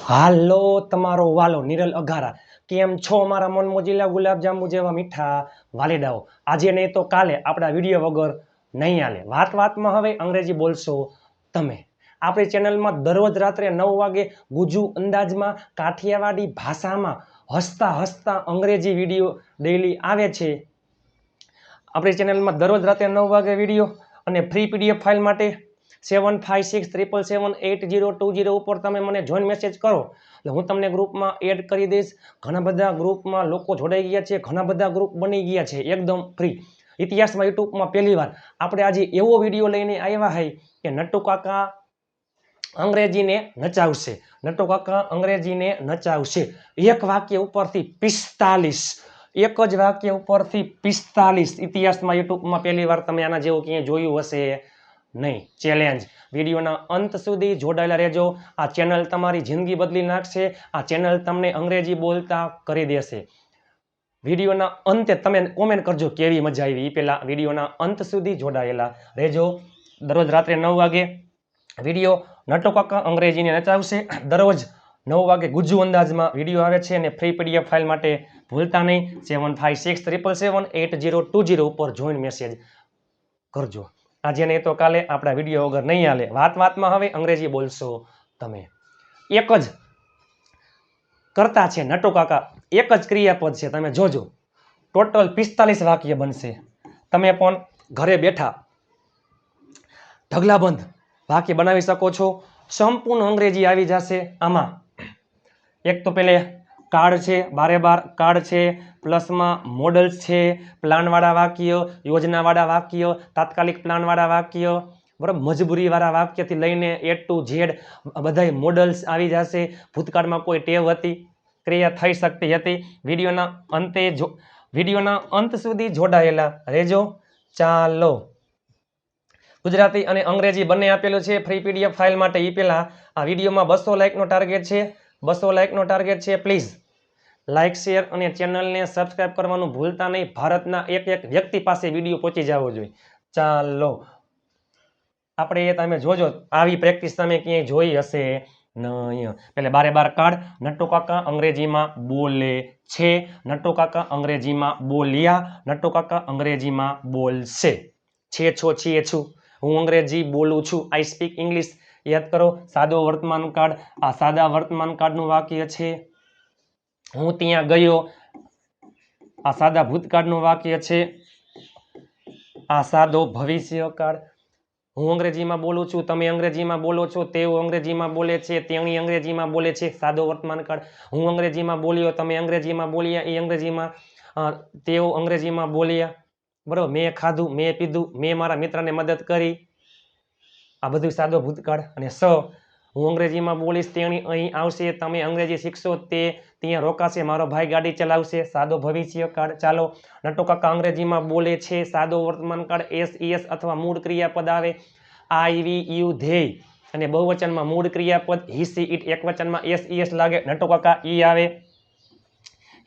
હાલો તમારો વાલો નિરલ અઘારા કેમ છો મારા મન મોજીલા ગુલાબજાંબુ જેવા મીઠા વાલીડાઓ આજે નહીં તો કાલે આપણા વિડીયો વગર નહીં હાલે વાતમાં હવે અંગ્રેજી બોલશો તમે આપણી ચેનલમાં દરરોજ રાત્રે 9 વાગે ગુજુ અંદાજમાં કાઠિયાવાડી ભાષામાં હસતા હસતા અંગ્રેજી વિડીયો ડેઈલી આવે છે આપણી ચેનલમાં દરરોજ રાત્રે 9 વાગે વિડીયો અને ફ્રી પીડીએફ ફાઇલ માટે 7567778020 ઉપર તમે મને જોઈન મેસેજ કરો એટલે હું તમને ગ્રુપમાં એડ કરી દઈશ ઘણા બધા ગ્રુપમાં લોકો જોડાઈ ગયા છે ઘણા બધા ગ્રુપ બની ગયા છે એકદમ ફ્રી ઇતિહાસમાં યુટ્યુબમાં પહેલીવાર આપણે આજે એવો વિડીયો લઈને આવ્યા છે કે નટુ કાકા અંગ્રેજીને નચાવશે નટુ કાકા અંગ્રેજીને નચાવશે એક વાક્ય ઉપરથી 45 એક જ વાક્ય ઉપરથી 45 ઇતિહાસમાં યુટ્યુબમાં પહેલીવાર તમે આના જેવું ક્યાંય જોયું હશે નહીં ચેલેન્જ વિડીયોના અંત સુધી જોડાયેલા રહેજો આ ચેનલ તમારી જિંદગી બદલી નાખશે આ ચેનલ તમને અંગ્રેજી બોલતા કરી દેશે વિડીયોના અંતે તમે કોમેન્ટ કરજો કેવી મજા આવી પહેલા વિડીયોના અંત સુધી જોડાયેલા રહેજો દરરોજ રાત્રે 9 વાગે વિડીયો નટુ કાકા અંગ્રેજીને નચાવશે દરરોજ 9 વાગે ગુજ્જુ અંદાજમાં વિડીયો આવે છે અને ફ્રી પીડીએફ ફાઇલ માટે ભૂલતા નહીં 7567778020 ઉપર જોઈન મેસેજ કરજો આજે નહીં તો કાલે આપણા વિડીયો વગર નહીં હાલે વાતમાં હવે અંગ્રેજી બોલશો તમે એક જ કરતા છે નટુ કાકા એક જ ક્રિયાપદ છે તમે જોજો ટોટલ 45 વાક્ય બનશે તમે પણ ઘરે બેઠા ઢગલાબંધ વાક્ય બનાવી શકો છો સંપૂર્ણ અંગ્રેજી આવી જશે આમાં એક તો પેલે કાર્ડ છે બારે બાર કાર્ડ છે પ્લસમાં મોડલ્સ છે પ્લાનવાળા વાક્ય યોજનાવાળા વાક્ય તાત્કાલિક પ્લાનવાળા વાક્ય બરાબર મજબૂરીવાળા વાક્યથી લઈને A to Z બધાય મોડલ્સ આવી જશે ભૂતકાળમાં કોઈ ટેવ હતી ક્રિયા થઈ શકતી હતી વિડીયોના અંત સુધી જોડાયેલા રહેજો ચાલો ગુજરાતી અને અંગ્રેજી બંને આપેલું છે ફ્રી પીડીએફ ફાઇલ માટે એ પહેલા આ વિડીયોમાં 200 લાઇકનો ટાર્ગેટ છે 200 લાઇકનો ટાર્ગેટ છે પ્લીઝ લાઇક શેર અને ચેનલને સબસ્ક્રાઇબ કરવાનું ભૂલતા નહીં ભારતના એક વ્યક્તિ પાસે વિડીયો પહોંચી જવો જોઈએ ચાલો આપણે તમે જોજો આવી પ્રેક્ટિસ તમે ક્યાંય જોઈ હશે નહીં એટલે બારે બાર કાર્ડ નટુ કાકા અંગ્રેજીમાં બોલે છે નટુ કાકા અંગ્રેજીમાં બોલ્યા નટુ કાકા અંગ્રેજીમાં બોલશે છે છો છીએ છું હું અંગ્રેજી બોલું છું આઈ સ્પીક ઇંગ્લિશ યાદ કરો સાદો વર્તમાન કાળ આ સાદા વર્તમાન કાળનું વાક્ય છે હું ત્યાં ગયો આ સાદા ભૂતકાળનું વાક્ય છે આ સાદો ભવિષ્ય કાળ હું અંગ્રેજીમાં બોલું છું તમે અંગ્રેજીમાં બોલો છો તેઓ અંગ્રેજીમાં બોલે છે તેણી અંગ્રેજીમાં બોલે છે સાદો વર્તમાન કાળ હું અંગ્રેજીમાં બોલ્યો તમે અંગ્રેજીમાં બોલ્યા એ અંગ્રેજીમાં તેઓ અંગ્રેજીમાં બોલ્યા બરાબર મેં ખાધું મેં પીધું મેં મારા મિત્રને મદદ કરી આ બધું સાદો ભૂતકાળ અને હું અંગ્રેજીમાં બોલીશ તેણી અહીં આવશે તમે અંગ્રેજી શીખશો તે ત્યાં રોકાશે મારો ભાઈ ગાડી ચલાવશે સાદો ભવિષ્ય કાળ ચાલો નટુ કાકા અંગ્રેજીમાં બોલે છે સાદો વર્તમાન કાળ SES અથવા મૂળ ક્રિયાપદ આવે I we you ધેય અને બહુવચનમાં મૂળ ક્રિયાપદ he she it એકવચનમાં SES લાગે નટુ કાકા ઈ આવે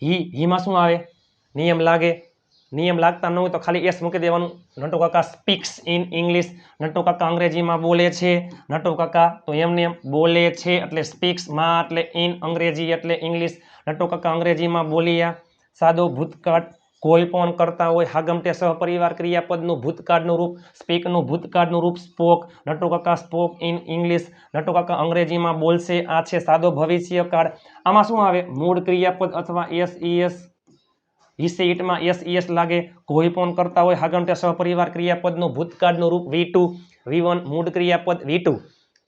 હીમાં શું આવે નિયમ લાગે નિયમ લાગતા ન હોય તો ખાલી એસ મૂકી દેવાનું નટુ કાકા speaks in English Natu Kaka અંગ્રેજીમાં બોલે છે નટુ કાકા તો એમને એમ બોલે છે એટલે સ્પીક્સ માં એટલે ઇન અંગ્રેજી એટલે ઇંગ્લિશ નટુ કાકા અંગ્રેજીમાં બોલ્યા સાદો ભૂતકાળ કોઈ પણ કરતા હોય હાગમટે સહપરિવાર ક્રિયાપદનું ભૂતકાળનું રૂપ સ્પીકનું ભૂતકાળનું રૂપ સ્પોક નટુ કાકા spoke in English Natu Kaka અંગ્રેજીમાં બોલશે આ છે સાદો ભવિષ્ય કાળ આમાં શું આવે મૂળ ક્રિયાપદ અથવા SES ઈટમાં SES લાગે કોઈ પણ કરતા હોય હાગમટે સહપરિવાર ક્રિયાપદનું ભૂતકાળનું રૂપ V2 V1 મૂળ ક્રિયાપદ V2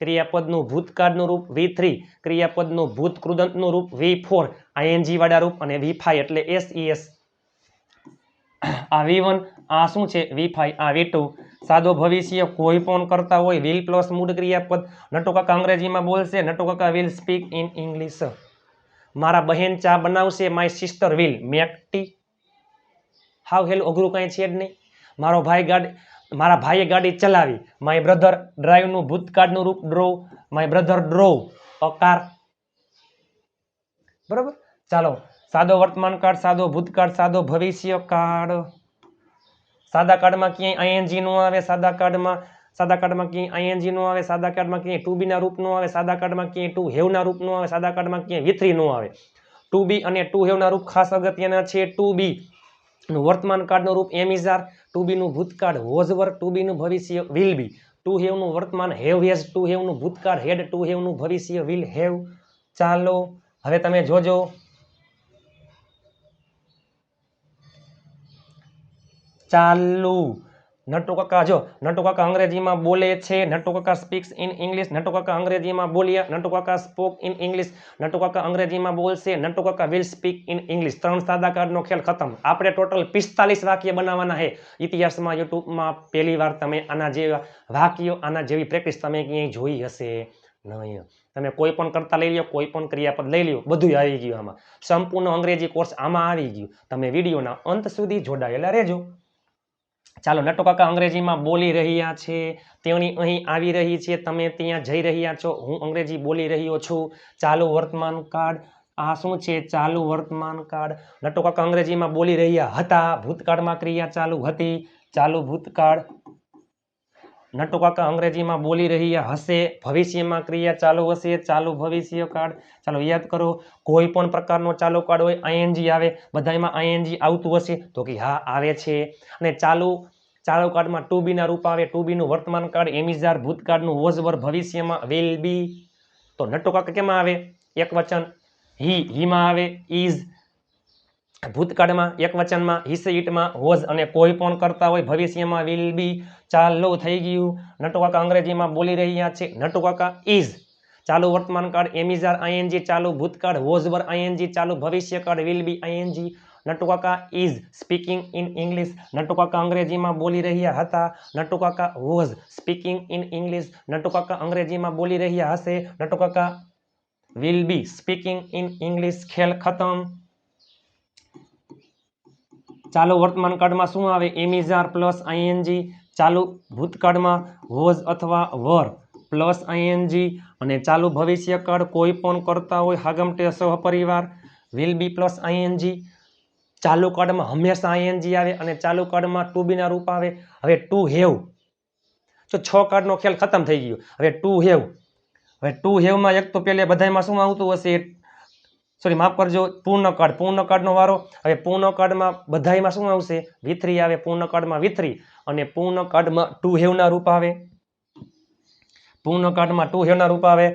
ક્રિયાપદનું ભૂતકાળનું રૂપ V3 ક્રિયાપદનું ભૂત કૃદંતનું રૂપ V4 ING વાળા રૂપ અને V5 એટલે SES આ V1 આ શું છે V5 આ V2 સાદો ભવિષ્ય કોઈ પણ કરતા હોય will પ્લસ મૂળ ક્રિયાપદ નટુ કાકા અંગ્રેજીમાં બોલશે નટુ કાકા will speak in English મારા બહેન ચા બનાવશે my sister will make tea હાવ હેલું અઘરું કાંઈ છે જ નહીં મારા ભાઈએ ગાડી ચલાવી માય બ્રધર ડ્રાઈવનું ભૂતકાળનું રૂપ ડ્રોવ માય બ્રધર ડ્રોવ અ કાર બરાબર ચાલો સાદો વર્તમાન કાળ સાદો ભૂતકાળ સાદો ભવિષ્ય કાળ સાદા કાળમાં ક્યાંય ING નું આવે સાદા કાળમાં સાદા કાર્ડમાં ક્યાંય આઈએનજી નો આવે, સાદા કાર્ડમાં ક્યાંય ટુ બી ના રૂપ નો આવે, સાદા કાર્ડમાં ક્યાંય ટુ હેવ ના રૂપ નો આવે, સાદા કાર્ડમાં ક્યાંય વી3 નો આવે. ટુ બી અને ટુ હેવ ના રૂપ ખાસ અગત્યના છે. ટુ બી નું વર્તમાન કાળનું રૂપ એમ ઇઝ આર, ટુ બી નું ભૂતકાળ વોઝ વર, ટુ બી નું ભવિષ્ય વિલ બી, ટુ હેવ નું વર્તમાન હેવ હેઝ, ટુ હેવ નું ભૂતકાળ હેડ, ટુ હેવ નું ભવિષ્ય વિલ હેવ. ચાલો હવે તમે જોજો. ચાલુ નટુ કાકા, જો નટુ કાકા અંગ્રેજીમાં બોલે છે, નટુ કાકા speaks in English, Natu Kaka અંગ્રેજીમાં બોલ્યા, નટુ કાકા spoke in English, Natu Kaka અંગ્રેજીમાં બોલશે, નટુ Kaka will speak in English. 3 સાદા કાર્ડનો ખેલ ખતમ. આપણે ટોટલ 45 વાક્ય બનાવવાના છે. ઇતિહાસમાં યુટ્યુબમાં પહેલી વાર તમે આના જેવા વાક્યો, આના જેવી પ્રેક્ટિસ તમે ક્યાંય જોઈ હશે નહીં. તમે કોઈ પણ કરતા લઈ લો, કોઈ પણ ક્રિયાપદ લઈ લો, બધું આવી ગયું આમાં. સંપૂર્ણ અંગ્રેજી કોર્સ આમાં આવી ગયું. તમે વિડીયોના અંત સુધી જોડાયેલા રહેજો. ચાલો, નટુ કાકા અંગ્રેજીમાં બોલી રહ્યા છે, તેણી અહીં આવી રહી છે, તમે ત્યાં જઈ રહ્યા છો, હું અંગ્રેજી બોલી રહ્યો છું. ચાલુ વર્તમાન કાળ, આ શું છે? ચાલુ વર્તમાન કાળ. નટુ કાકા અંગ્રેજીમાં બોલી રહ્યા હતા, ભૂતકાળમાં ક્રિયા ચાલુ હતી, ચાલુ ભૂતકાળ. નટુ કાકા અંગ્રેજીમાં બોલી રહ્યા હશે, ભવિષ્યમાં ક્રિયા ચાલુ હશે, ચાલુ ભવિષ્ય કાળ. ચાલો યાદ કરો, કોઈ પણ પ્રકારનો ચાલુ કાળ હોય આઈએનજી આવે, બધામાં આઈએનજી આવતું હશે તો કે હા આવે છે. અને ચાલુ કાળમાં ટુ બી ના રૂપ આવે, ટુ બી નું વર્તમાન કાળ એમ ઇઝ આર, ભૂતકાળનું વોઝ વર, ભવિષ્યમાં વિલ બી. તો નટુ કાકા કેમાં આવે? એક વચન હીમાં આવે, ઇઝ ભૂતકાળમાં એક વચનમાં, હિસ ઇટમાં, વોઝ અને કોઈ પણ કરતા હોય ભવિષ્યમાં વિલ બી. ચાલો થઈ ગયું. નટુ કાકા અંગ્રેજીમાં બોલી રહ્યા છે, નટુ કાકા ઇઝ ચાલુ વર્તમાન કાળ એમ ઇઝ આર આઈએનજી, ચાલુ ભૂતકાળ વોઝ વર આઈએનજી, ચાલુ ભવિષ્ય કાળ will be ING. Natu Kaka is speaking in English, Natu Kaka અંગ્રેજીમાં બોલી રહ્યા હતા, Natu Kaka was speaking in English, Natu Kaka અંગ્રેજીમાં બોલી રહ્યા હશે, Natu Kaka will B speaking in English. ખેલ ખતમ. ચાલુ વર્તમાન કાળમાં શું આવે? એમ ઇઝ આર પ્લસ આઈએનજી, ચાલુ ભૂતકાળમાં વોઝ અથવા વર પ્લસ આઈએનજી, અને ચાલુ ભવિષ્ય કાળ કોઈ પણ કરતા હોય હાગમટે સહપરિવાર વિલ બી પ્લસ આઈએનજી. ચાલુ કાળમાં હંમેશા આઈએનજી આવે અને ચાલુ કાળમાં ટુ બી ના રૂપ આવે. હવે ટુ હેવ, જો 6 કાર્ડનો ખેલ ખતમ થઈ ગયો. હવે ટુ હેવ, હવે ટુ હેવમાં એક તો પહેલે બધામાં શું આવતું હશે? સોરી માફ કરજો, પૂર્ણ કાળનો વારો. હવે પૂર્ણ કાળમાં બધામાં શું આવશે? વી3 આવે, પૂર્ણ કાળમાં વી3, અને પૂર્ણ કાળમાં ટુ હેવના રૂપ આવે, પૂર્ણ કાળમાં ટુ હેવના રૂપ આવે.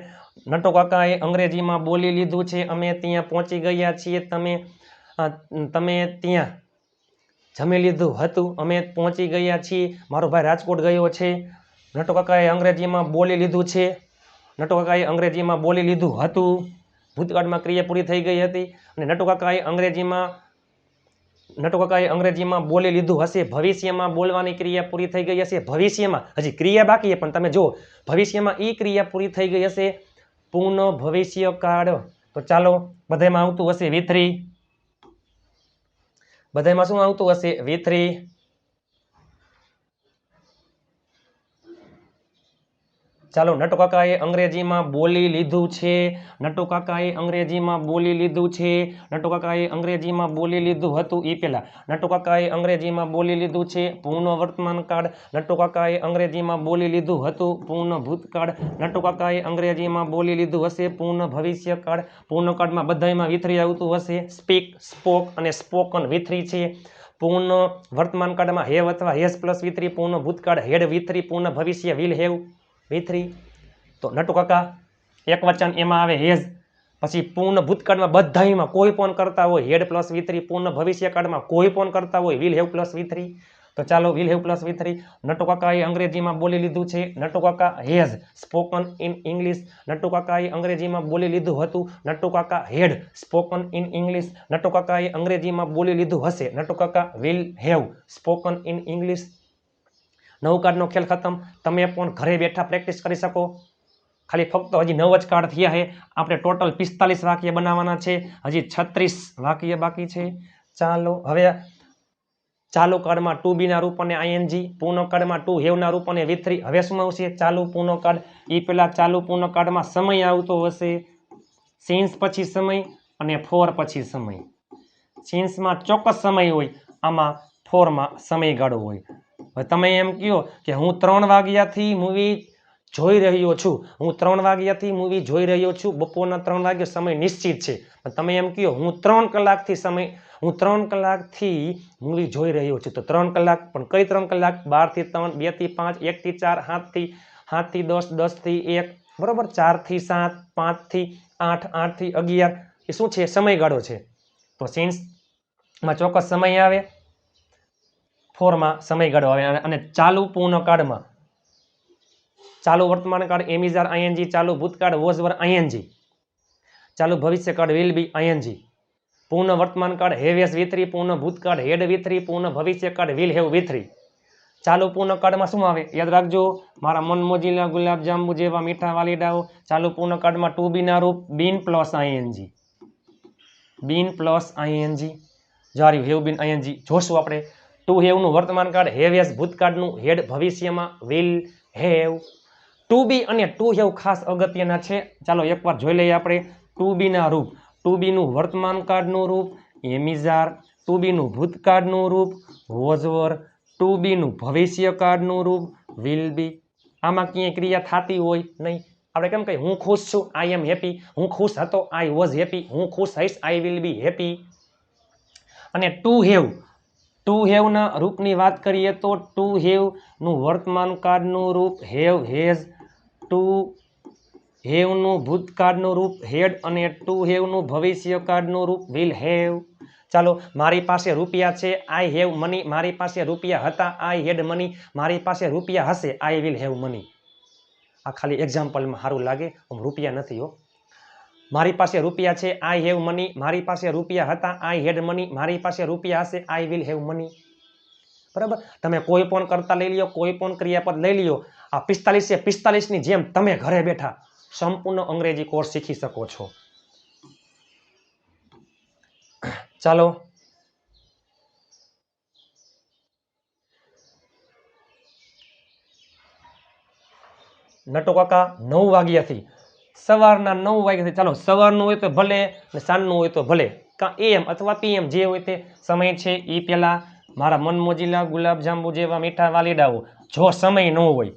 નટુ કાકાએ અંગ્રેજીમાં બોલી લીધું છે, અમે ત્યાં પહોંચી ગયા છીએ, તમે ત્યાં જમી લીધું હતું, અમે પહોંચી ગયા છીએ, મારો ભાઈ રાજકોટ ગયો છે. નટુ કાકાએ અંગ્રેજીમાં બોલી લીધું છે, નટુ કાકાએ અંગ્રેજીમાં બોલી લીધું હતું, ભૂતકાળમાં ક્રિયા પૂરી થઈ ગઈ હતી. અને નટુ કાકાએ અંગ્રેજીમાં બોલી લીધું હશે, ભવિષ્યમાં બોલવાની ક્રિયા પૂરી થઈ ગઈ હશે, ભવિષ્યમાં હજી ક્રિયા બાકી છે પણ તમે જો ભવિષ્યમાં એ ક્રિયા પૂરી થઈ ગઈ હશે, પૂર્ણ ભવિષ્ય કાળ. તો ચાલો, બધામાં આવતું હશે વી3, બધામાં શું આવતું હશે? વી3. ચાલો, નટુ કાકાએ અંગ્રેજીમાં બોલી લીધું છે, નટુ કાકાએ અંગ્રેજીમાં બોલી લીધું છે, નટુ કાકાએ અંગ્રેજીમાં બોલી લીધું હતું એ પહેલા, નટુ કાકાએ અંગ્રેજીમાં બોલી લીધું છે, પૂર્ણ વર્તમાન કાળ, નટુ કાકાએ અંગ્રેજીમાં બોલી લીધું હતું, પૂર્ણ ભૂતકાળ, નટુ કાકાએ અંગ્રેજીમાં બોલી લીધું હશે, પૂર્ણ ભવિષ્ય કાળ. પૂર્ણ કાળમાં બધામાં વી3 આવતું હશે, સ્પીક, સ્પોક અને સ્પોકન વી3 છે. પૂર્ણ વર્તમાન કાળમાં હેવ અથવા હેઝ પ્લસ વી3, પૂર્ણ ભૂતકાળ હેડ વી3, પૂર્ણ ભવિષ્ય વિલ હેવ વી3. તો નટુ કાકા એક વચન એમાં આવે હેઝ, પછી પૂર્ણ ભૂતકાળમાં બધામાં કોઈ પણ કરતા હોય હેડ પ્લસ વી3, પૂર્ણ ભવિષ્યકાળમાં કોઈ પણ કરતા હોય વિલ હેવ પ્લસ વી3. તો ચાલો, વિલ હેવ પ્લસ વી3. નટુ કાકાએ અંગ્રેજીમાં બોલી લીધું છે, Natu Kaka has spoken in English, Natu કાકાએ અંગ્રેજીમાં બોલી લીધું હતું, નટુ કાકા હેડ સ્પોકન ઇન ઇંગ્લિશ, નટુ કાકાએ અંગ્રેજીમાં બોલી લીધું હશે, Natu Kaka will have spoken in English. 9 કાર્ડનો ખેલ ખતમ. તમે પણ ઘરે બેઠા પ્રેક્ટિસ કરી શકો. ખાલી ફક્ત હજી 9 જ કાર્ડ થયા છે. આપણે ટોટલ 45 વાક્ય બનાવવાના છે, હજી 36 વાક્ય બાકી છે. ચાલો, હવે ચાલુ કાળમાં ટુ બી ના રૂપ અને આઈએનજી, પૂર્ણ કાળમાં ટુ હેવ ના રૂપ અને વી3. હવે શું આવશે? ચાલુ પૂર્ણ કાળ. એ પહેલા ચાલુ પૂર્ણ કાળમાં સમય આવતો હશે, સિન્સ પછી સમય અને ફોર પછી સમય. સિન્સમાં ચોક્કસ સમય હોય, આમાં ફોરમાં સમયગાળો હોય. તમે એમ કહો કે હું 3 વાગ્યાથી મૂવી જોઈ રહ્યો છું, હું 3 વાગ્યાથી મૂવી જોઈ રહ્યો છું, બપોરના 3 વાગ્યે સમય નિશ્ચિત છે. તમે એમ કહો હું 3 કલાકથી મૂવી જોઈ રહ્યો છું, તો 3 કલાક પણ કઈ 3 કલાક? 12 થી 3, 2 થી 5, 1 થી 4, 7 થી 10, 10 થી 1, બરોબર, 4 થી 7, 5 થી 8, 8 થી 11. એ શું છે? સમયગાળો છે. તો સિન્સમાં ચોક્કસ સમય આવે, ફોરમાં સમયગાળો આવે. અને ચાલુ પૂર્ણકાળમાં ચાલુ વર્તમાન કાળ એમ ઇઝ આર આઈએનજી, ચાલુ ભૂતકાળ વોઝ વર આઈએનજી, ચાલુ ભવિષ્યકાળ વિલ બી આઈએનજી, પૂર્ણ વર્તમાન કાળ હેવ હેઝ V3, પૂર્ણ ભૂતકાળ હેડ V3, પૂર્ણ ભવિષ્યકાળ વિલ હેવ V3. ચાલુ પૂર્ણકાળમાં શું આવે? યાદ રાખજો, મારા મન મોજીલા ગુલાબ જાંબુ જેવા મીઠા વાલીડાઓ. ચાલુ પૂર્ણકાળમાં ટુ બી ના રૂપ been plus ING, been plus ING. જાર્યું હેવ બીન આઈએનજી. જોશું આપણે ટુ હેવ નું વર્તમાન કાળ, હેવ હેઝ ભૂતકાળનું, હેડ ભવિષ્યમાં, વિલ હેવ. ટુ બી અને ટુ હેવ ખાસ અગત્યના છે. ચાલો એકવાર જોઈ લઈએ આપણે. ટુ બી ના રૂપ, ટુ બી નું વર્તમાન કાળનું રૂપ એમ ઇઝ આર, ટુ બી નું ભૂતકાળનું રૂપ વોઝ વર, ટુ બી નું ભવિષ્યકાળનું રૂપ વિલ બી. આમાં ક્યાંય ક્રિયા થતી હોય નહીં. આપણે કેમ કહીએ હું ખુશ છું, આઈ એમ હેપી, હું ખુશ હતો, આઈ વોઝ હેપી, હું ખુશ હઈશ, આઈ વિલ બી હેપી. અને ટુ હેવના રૂપની વાત કરીએ તો ટુ હેવનું વર્તમાન કાળનું રૂપ હેવ હેઝ, ટુ હેવનું ભૂતકાળનું રૂપ હેડ અને ટુ હેવનું ભવિષ્યકાળનું રૂપ વિલ હેવ. ચાલો, મારી પાસે રૂપિયા છે, આઈ હેવ મની, મારી પાસે રૂપિયા હતા, આઈ હેડ મની, મારી પાસે રૂપિયા હશે, આઈ વિલ હેવ મની. આ ખાલી એક્ઝામ્પલમાં સારું લાગે, રૂપિયા નથી હો. મારી પાસે રૂપિયા છે, આઈ હેવ મની, મારી પાસે રૂપિયા હતા, આઈ હેડ મની, મારી પાસે રૂપિયા હશે, આઈ વિલ હેવ મની. બરાબર. તમે કોઈ પણ કરતા લઈ લ્યો, કોઈ પણ ક્રિયાપદ લઈ લ્યો, આ 45 ની જેમ તમે ઘરે બેઠા સંપૂર્ણ અંગ્રેજી કોર્સ શીખી શકો છો. ચાલો, નટુ કાકા 9 વાગ્યાથી, સવારના 9 વાગ્યાથી. ચાલો, સવારનું હોય તો ભલે ને સાંજનું હોય તો ભલે, કાં AM અથવા PM જે હોય તે સમય છે. એ પહેલા મારા મન મોજીલા ગુલાબ જાંબુ જેવા મીઠા વાલીડાઓ, જો સમય ન હોય,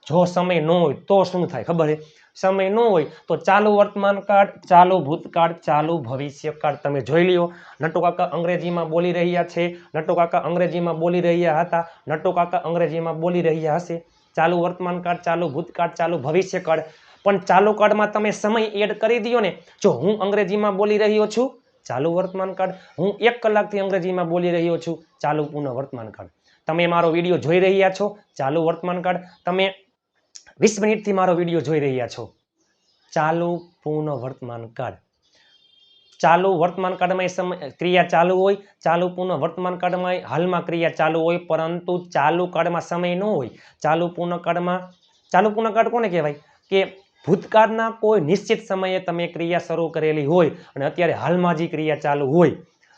જો સમય ન હોય તો શું થાય ખબર છે? સમય ન હોય તો ચાલુ વર્તમાન કાળ, ચાલુ ભૂતકાળ, ચાલુ ભવિષ્યકાળ તમે જોઈ લ્યો. નટુ કાકા અંગ્રેજીમાં બોલી રહ્યા છે, નટુ કાકા અંગ્રેજીમાં બોલી રહ્યા હતા, નટુ કાકા અંગ્રેજીમાં બોલી રહ્યા હશે. ચાલુ વર્તમાન કાળ, ચાલુ ભૂતકાળ, ચાલુ ભવિષ્યકાળ. પણ ચાલુ કાળમાં તમે સમય એડ કરી દો ને. જો હું અંગ્રેજીમાં બોલી રહ્યો છું, ચાલુ વર્તમાન કાળ, હું 1 કલાકથી અંગ્રેજીમાં બોલી રહ્યો છું, ચાલુ પૂર્ણ વર્તમાન કાળ. તમે મારો વિડીયો જોઈ રહ્યા છો, ચાલુ વર્તમાન કાળ. તમે 20 મિનિટથી મારો વિડીયો જોઈ રહ્યા છો, ચાલુ પૂર્ણ વર્તમાન કાળ. ચાલુ વર્તમાન કાળમાં સમય ક્રિયા ચાલુ હોય, ચાલુ પૂર્ણ વર્તમાન કાળમાં હાલમાં ક્રિયા ચાલુ હોય, પરંતુ ચાલુ કાળમાં સમય ન હોય. ચાલુ પૂર્ણ કાળમાં, ચાલુ પૂર્ણ કાળ કોને કહેવાય? કે ભૂતકાળના કોઈ નિશ્ચિત સમયે તમે ક્રિયા શરૂ કરેલી હોય અને અત્યારે હાલમાં જે ક્રિયા ચાલુ હોય.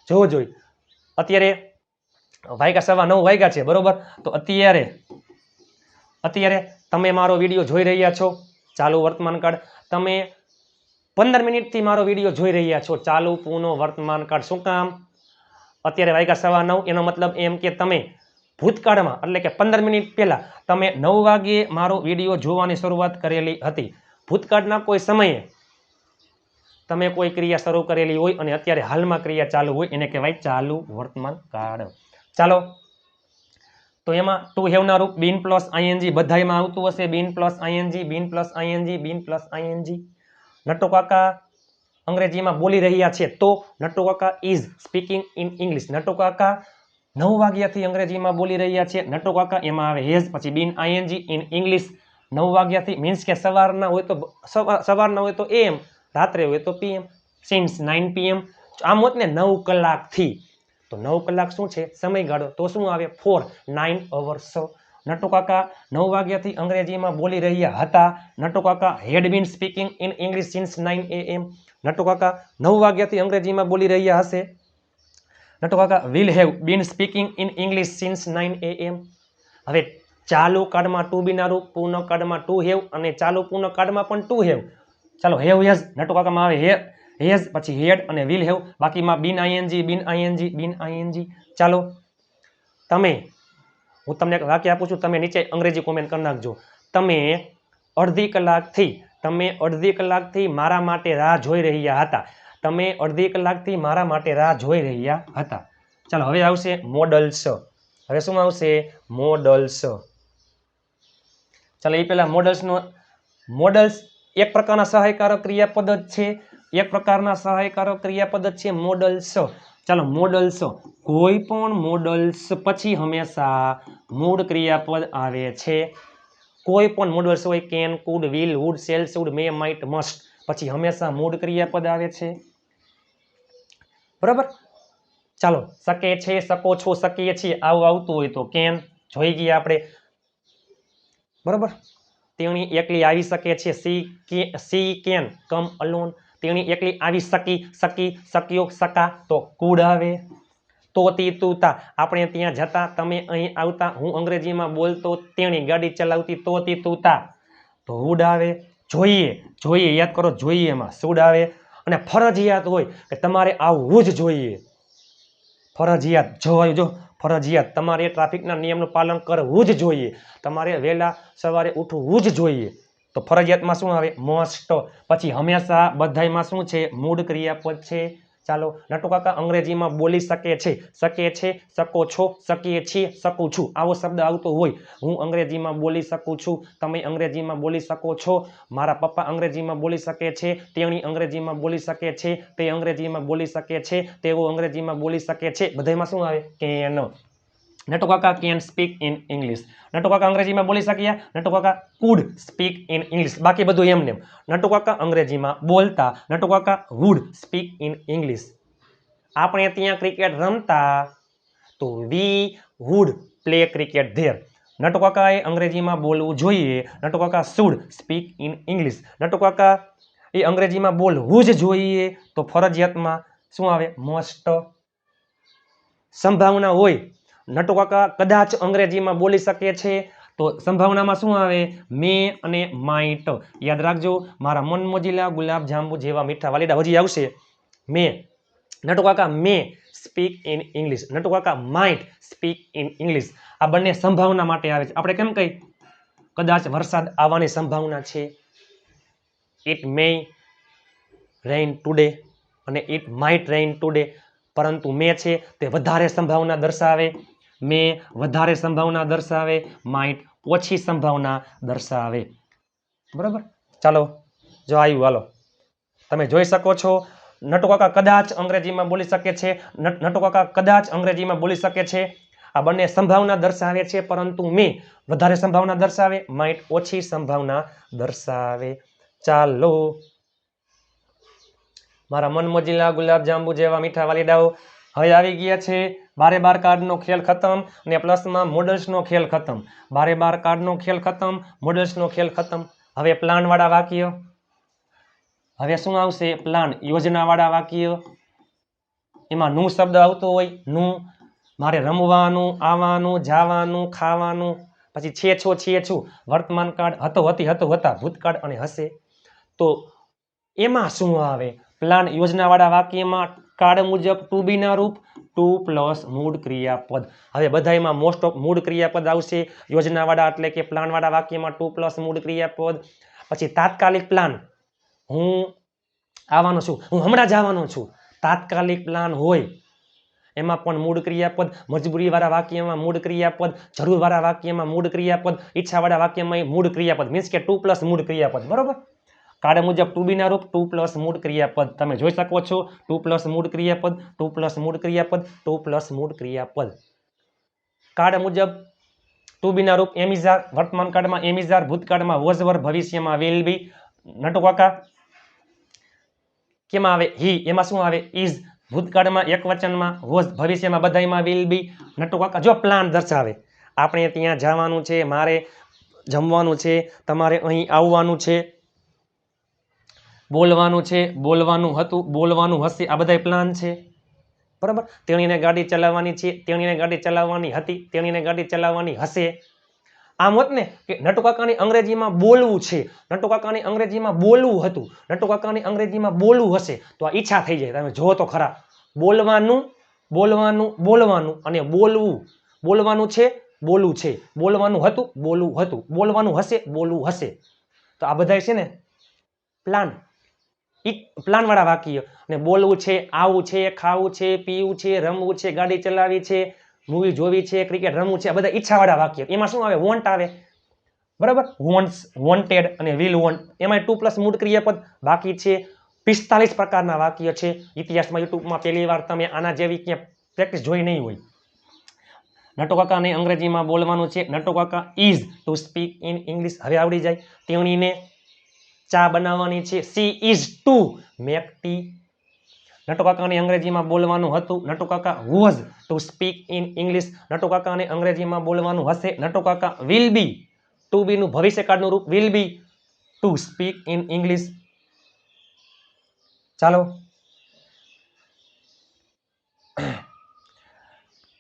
જોઈ અત્યારે વાગ્યા 9:15 વાગ્યા છે, બરોબર? તો અત્યારે તમે મારો વિડીયો જોઈ રહ્યા છો, ચાલુ વર્તમાન કાળ. તમે 15 મિનિટથી મારો વિડીયો જોઈ રહ્યા છો, ચાલુ પૂર્ણ વર્તમાન કાળ. શું કામ? અત્યારે વાગ્યા 9:15, એનો મતલબ એમ કે તમે ભૂતકાળમાં, એટલે કે 15 મિનિટ પહેલા તમે 9 વાગ્યે મારો વિડીયો જોવાની શરૂઆત કરેલી હતી. ભૂતકાળના કોઈ સમયે તમે કોઈ ક્રિયા શરૂ કરેલી હોય અને અત્યારે હાલમાં ક્રિયા ચાલુ હોય, એને કહેવાય ચાલુ વર્તમાન કાળ. ચાલો, તો એમાં ટુ હેવના રૂપ બીન પ્લસ આઈએનજી બધાયમાં આવતું હશે. Been plus ING, been plus ING, been plus ING. Natu Kaka અંગ્રેજીમાં બોલી રહ્યા છે, તો Natu Kaka is speaking in English. Natu Kaka 9 વાગ્યાથી અંગ્રેજીમાં બોલી રહ્યા છે. નટુ કાકા એમાં આવે હેઝ, પછી બીન આઈએનજી ઇન ઇંગ્લિશ. 9 વાગ્યાથી મીન્સ કે સવારના હોય તો સવારના હોય તો AM, રાત્રે હોય તો PM. Since 9 PM. આમ હોત ને 9 કલાકથી, તો 9 કલાક શું છે? સમયગાળો. તો શું આવે? 4, 9 hours. નટુ કાકા 9 વાગ્યાથી અંગ્રેજીમાં બોલી રહ્યા હતા. Natu Kaka had been speaking in English since 9 AM. Natu Kaka 9 વાગ્યાથી અંગ્રેજીમાં બોલી રહ્યા હશે. Natu Kaka will have been speaking in English since 9 AM. હવે ચાલુ કાળમાં ટુ બી ના રૂપ, પૂર્ણ કાળમાં ટુ હેવ અને ચાલુ પૂર્ણ કાળમાં પણ ટુ હેવ. ચાલો, હેવ હેઝ નટુ કાકામાં આવે હેઝ, પછી હેડ અને વિલ હેવ. બાકીમાં been ING, been ING, been ING. ચાલો, તમે હું તમને એક વાક્ય આપું છું, તમે નીચે અંગ્રેજી કોમેન્ટ કરી નાખજો. તમે અડધી કલાકથી મારા માટે રાહ જોઈ રહ્યા હતા. તમે અડધી કલાકથી મારા માટે રાહ જોઈ રહ્યા હતા. ચાલો હવે આવશે મોડલ્સ. હવે શું આવશે? મોડલ્સ. ચાલો એ પહેલા મોડલ્સ એક પ્રકારના સહાયકારક ક્રિયાપદ જ છે. એક પ્રકારના સહાયકારક ક્રિયાપદ જ છે મોડલ્સ. ચાલો મોડલ્સ, કોઈ પણ મોડલ્સ પછી હંમેશા મૂળ ક્રિયાપદ આવે છે. કોઈ પણ મોડલ્સ હોય, can, could, will, would, shall, should, may, might, must, પછી હંમેશા મૂળ ક્રિયાપદ આવે છે. બરાબર. ચાલો શકે છે, શકો છો, શકીએ છીએ આવું આવતું હોય તો કેન જોઈ ગયા આપણે. બરાબર. તેણી એકલી આવી શકે છે. She can come alone. તેણી એકલી આવી શક્યો, શકા તો કુડ આવે. તો તી તું તા આપણે ત્યાં જતા, તમે અહીં આવતા, હું અંગ્રેજીમાં બોલતો, તેણી ગાડી ચલાવતી, તો તી તું તા તો વુડ આવે. જોઈએ યાદ કરો, જોઈએ એમાં શુડ આવે. અને ફરજિયાત હોય કે તમારે આવવું જ જોઈએ. ફરજિયાત તમારે ટ્રાફિકના નિયમનું પાલન કરવું જ જોઈએ. તમારે વહેલા સવારે ઉઠવું જ જોઈએ. તો ફરજિયાતમાં શું આવે? મસ્ટ. પછી હંમેશા બધાયમાં શું છે? મૂળ ક્રિયાપદ છે. ચાલો નટુ કાકા અંગ્રેજીમાં બોલી શકે છે, શકો છો, શકીએ છીએ, શકું છું આવો શબ્દ આવતો હોય. હું અંગ્રેજીમાં બોલી શકું છું, તમે અંગ્રેજીમાં બોલી શકો છો, મારા પપ્પા અંગ્રેજીમાં બોલી શકે છે, તેણી અંગ્રેજીમાં બોલી શકે છે, તે અંગ્રેજીમાં બોલી શકે છે, તેઓ અંગ્રેજીમાં બોલી શકે છે. બધાયમાં શું આવે? કેન. નટુ કાકા can speak in English. Natu Kaka અંગ્રેજીમાં બોલી શક્યા. નટુ Kaka food speak in English. બાકી બધું એમને. નટુ કાકા અંગ્રેજીમાં બોલતા. નટુ Kaka wood speak in English. આપણે ત્યાં ક્રિકેટ રમતા તો we would play cricket there. Natu કાકાએ અંગ્રેજીમાં બોલવું જોઈએ. Natu Kaka should speak in English. Natu Kaka એ અંગ્રેજીમાં બોલવું જ જોઈએ તો ફરજિયાતમાં શું આવે? મસ્ટ. સંભાવના હોય, નટુ કાકા કદાચ અંગ્રેજીમાં બોલી શકે છે તો સંભાવનામાં શું આવે? મે અને માઇટ. યાદ રાખજો, મારા મન મોજીલા ગુલાબ જાંબુ જેવા મીઠા વાલીડા હજી આવશે. મે. નટુ કાકા મે સ્પીક ઇન ઇંગ્લિશ. નટુ કાકા માઇટ સ્પીક ઇન ઇંગ્લિશ. આ બંને સંભાવના માટે આવે છે. આપણે કેમ કહી? કદાચ વરસાદ આવવાની સંભાવના છે. ઇટ મે રેઇન ટુડે અને ઇટ માઇટ રેઇન ટુડે. પરંતુ મે છે તે વધારે સંભાવના દર્શાવે. મે વધારે સંભાવના દર્શાવે. માઇટ ઓછી સંભાવના દર્શાવે. બરાબર. ચાલો જો આવ્યું. હાલો તમે જોઈ શકો છો, નટુ કાકા કદાચ અંગ્રેજીમાં બોલી શકે છે. નટુ કાકા કદાચ અંગ્રેજીમાં બોલી શકે છે. આ બંને સંભાવના દર્શાવે છે, પરંતુ મે વધારે સંભાવના દર્શાવે, માઇટ ઓછી સંભાવના દર્શાવે. ચાલો મારા મનમોજીલા ગુલાબ જાંબુ જેવા મીઠા વાલીડાઓ, હવે આવી ગયા છે 12 કાર્ડનો ખેલ ખતમ અને પ્લસમાં મોડલ્સનો ખેલ ખતમ. 12 કાર્ડનો ખેલ ખતમ, મોડલ્સનો ખેલ ખતમ. હવે પ્લાનવાળા વાક્ય. હવે શું આવશે? પ્લાન, યોજનાવાળા વાક્ય. એમાં નું શબ્દ આવતો હોય. નું મારે રમવાનું, આવવાનું, જવાનું, ખાવાનું. પછી છે છું, વર્તમાન કાળ, હતો હતી, હતું, હતા, ભૂતકાળ અને હશે. તો એમાં શું આવે? પ્લાન યોજનાવાળા વાક્યમાં કાળ મુજબ ટુ બી ના રૂપ, ટુ પ્લસ મૂળ ક્રિયાપદ. હવે બધામાં મોસ્ટ ઓફ મૂળ ક્રિયાપદ આવશે. યોજનાવાળા એટલે કે પ્લાનવાળા વાક્યમાં ટુ પ્લસ મૂળ ક્રિયાપદ. પછી તાત્કાલિક પ્લાન, હું આવવાનો છું, હું હમણાં જ આવવાનો છું. તાત્કાલિક પ્લાન હોય એમાં પણ મૂળ ક્રિયાપદ. મજબૂરીવાળા વાક્યમાં મૂળ ક્રિયાપદ, જરૂરવાળા વાક્યમાં મૂળ ક્રિયાપદ, ઈચ્છાવાળા વાક્યમાં મૂળ ક્રિયાપદ. મીન્સ કે ટુ પ્લસ મૂળ ક્રિયાપદ. બરોબર. કાળ મુજબ ટુ બી ના રૂપ, ટુ પ્લસ મૂળ ક્રિયાપદ. તમે જોઈ શકો છો, ટુ પ્લસ મૂળ ક્રિયાપદ, ટુ પ્લસ મૂળ ક્રિયાપદ, ટુ પ્લસ મૂળ ક્રિયાપદ. કાળ મુજબ ટુ બી ના રૂપ એમ ઇઝ આર, વર્તમાન કાળમાં એમ ઇઝ આર, ભૂતકાળમાં વોઝ વર, ભવિષ્યમાં વિલ બી. નટુ કાકા કેમાં આવે? હી. એમાં શું આવે? ઇઝ. ભૂતકાળમાં એક વચનમાં, વોઝ ભવિષ્યમાં બધાયમાં વિલ બી. નટુ કાકા જો પ્લાન દર્શાવે, આપણે ત્યાં જવાનું છે, મારે જમવાનું છે, તમારે અહીં આવવાનું છે, બોલવાનું છે, બોલવાનું હતું, બોલવાનું હશે, આ બધાય પ્લાન છે. બરાબર. તેણીને ગાડી ચલાવવાની છે, તેણીને ગાડી ચલાવવાની હતી, તેણીને ગાડી ચલાવવાની હશે. આમ હોત ને કે નટુ કાકાની અંગ્રેજીમાં બોલવું છે, નટુ કાકાની અંગ્રેજીમાં બોલવું હતું, નટુ કાકાની અંગ્રેજીમાં બોલવું હશે, તો આ ઈચ્છા થઈ જાય. તમે જો તો ખરા. બોલવાનું, બોલવાનું, બોલવાનું અને બોલવું. બોલવાનું છે, બોલવું છે, બોલવાનું હતું, બોલવું હતું, બોલવાનું હશે, બોલવું હશે. તો આ બધા છે ને પ્લાન, પ્લાન વાળા વાક્ય. અને બોલવું છે, આવું છે, ખાવું છે, પીવું છે, રમવું છે, ગાડી ચલાવવી છે, મૂવી જોવી છે, ક્રિકેટ રમવું છે, આ બધા ઈચ્છાવાળા વાક્ય. એમાં શું આવે? વોન્ટ આવે, બરાબર? વોન્ટ્સ, વોન્ટેડ અને વિલ વોન્ટ, એમાં 2 પ્લસ મૂળ ક્રિયાપદ. બાકી છે 45 પ્રકારના વાક્ય છે. ઇતિહાસમાં યુટ્યુબમાં પહેલી વાર તમે આના જેવી ક્યાં પ્રેક્ટિસ જોઈ નહીં હોય. નટુ કાકાને અંગ્રેજીમાં બોલવાનું છે. Natu Kaka is to speak in English, હવે આવડી જાય. તેણીને ચા બનાવવાની છે. She is to make tea. Natu કાકાને અંગ્રેજીમાં બોલવાનું હતું. Natu Kaka was to speak in English. Natu કાકાને અંગ્રેજીમાં બોલવાનું હશે. Natu Kaka will B, two બી નું ભવિષ્યકાળનું રૂપ will be two speak in English. ચાલો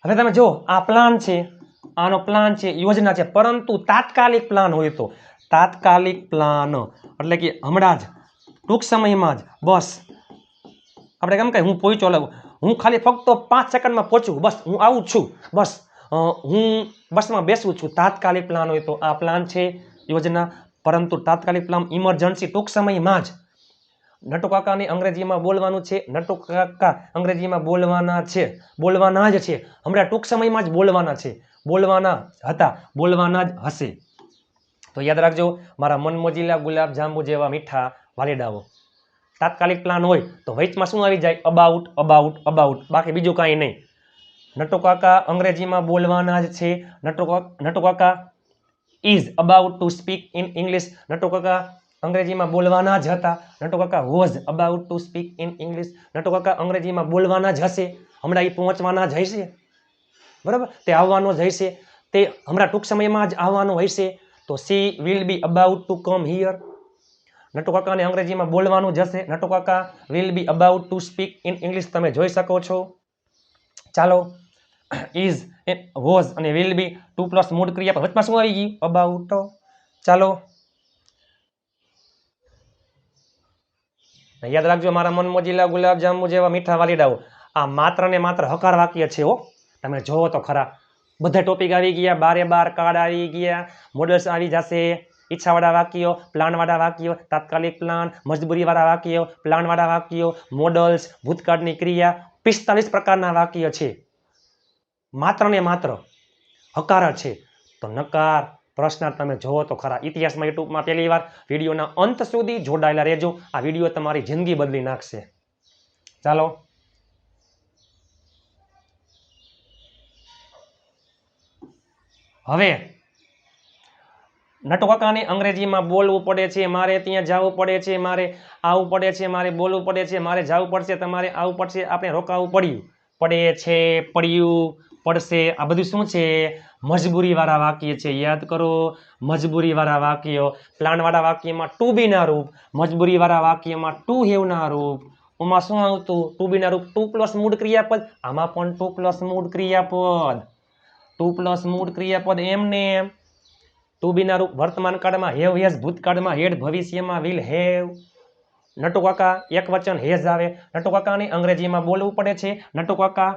હવે તમે જો આ પ્લાન છે, આનો પ્લાન છે, યોજના છે, પરંતુ તાત્કાલિક પ્લાન હોય તો, તાત્કાલિક પ્લાન એટલે કે હમણાં જ, ટૂંક સમયમાં જ, બસ આપણે કેમ કે હું પહોંચો, હું ખાલી ફક્ત 5 સેકન્ડમાં પહોંચું, બસ હું આવું છું, બસ હું બસમાં બેસું છું. તાત્કાલિક પ્લાન હોય તો આ પ્લાન છે, યોજના. પરંતુ તાત્કાલિક પ્લાન ઇમરજન્સી, ટૂંક સમયમાં જ. નટુ કાકાને અંગ્રેજીમાં બોલવાનું છે. નટુ કાકા અંગ્રેજીમાં બોલવાના છે, બોલવાના જ છે, હમણાં ટૂંક સમયમાં જ બોલવાના છે, બોલવાના હતા, બોલવાના જ હશે. તો યાદ રાખજો, મારા મનમોજીલા ગુલાબ જાંબુ જેવા મીઠા વાલીડાઓ. તાત્કાલિક પ્લાન હોય તો વચમાં શું આવી જાય? અબાઉટ, અબાઉટ, અબાઉટ, બાકી બીજું કાંઈ નહીં. નટુ કાકા અંગ્રેજીમાં બોલવાના જ છે. Natu Kaka is about to speak in English. Natu Kaka અંગ્રેજીમાં બોલવાના જ હતા. Natu Kaka was about to speak in English. Natu Kaka અંગ્રેજીમાં બોલવાના જ હશે, હમણાં એ પહોંચવાના જ હશે, બરાબર? તે આવવાનો જ હશે, તે હમણાં ટૂંક સમયમાં જ આવવાનો હશે. તો she will be about to come here. Natu કાકાને અંગ્રેજીમાં બોલવાનું જ હશે. Natu Kaka will be about to speak in English. તમે જોઈ શકો છો. ચાલો, ઇઝ, વોઝ અને વિલ બી 2 પ્લસ મૂળ ક્રિયાપદ. વચમાં શું આવી ગયું? અબાઉટ. ચાલો યાદ રાખજો મારા મનમોજીલા ગુલાબ જાંબુ જેવા મીઠા વાલીડાઓ, આ માત્ર ને માત્ર હકાર વાક્ય છે હો. તમે જોવો તો ખરા, બધા ટોપિક આવી ગયા, 12 કાર્ડ આવી ગયા, મોડલ્સ આવી જશે, ઈચ્છાવાળા વાક્યો, પ્લાનવાળા વાક્યો, તાત્કાલિક પ્લાન, મજબૂરીવાળા વાક્યો, પ્લાનવાળા વાક્યો, મોડલ્સ, ભૂતકાળની ક્રિયા, 45 પ્રકારના વાક્ય છે. માત્ર ને માત્ર હકાર છે. તો નકાર, પ્રશ્નાર્થ તમે જોવો તો ખરા. ઇતિહાસમાં યુટ્યુબમાં પહેલી વાર. વિડીયોના અંત સુધી જોડાયેલા રહેજો. આ વિડીયો તમારી જિંદગી બદલી નાખશે. ચાલો હવે નટુ કાકાને અંગ્રેજીમાં બોલવું પડે છે, મારે ત્યાં જવું પડે છે, મારે આવવું પડે છે, મારે બોલવું પડે છે, મારે જવું પડશે, તમારે આવવું પડશે, આપણે રોકાવું પડ્યું, પડે છે, પડ્યું, પડશે, આ બધું શું છે? મજબૂરીવાળા વાક્ય છે. યાદ કરો, મજબૂરીવાળા વાક્યો. પ્લાનવાળા વાક્યમાં ટુ બી ના રૂપ, મજબૂરીવાળા વાક્યમાં ટુ હેવ ના રૂપ. ઓમાં શું આવતું? ટુ બી ના રૂપ 2 પ્લસ મૂળ ક્રિયાપદ. આમાં પણ 2 પ્લસ મૂળ ક્રિયાપદ, 2 પ્લસ મૂળ ક્રિયાપદ. એમને ટુ બી ના રૂપ વર્તમાન કાળમાં હેવ હેઝ, ભૂતકાળમાં હેડ, ભવિષ્યમાં વિલ હેવ. નટુ કાકા એક વચન હેઝ આવે. નટુ કાકાને અંગ્રેજીમાં બોલવું પડે છે. Natu Kaka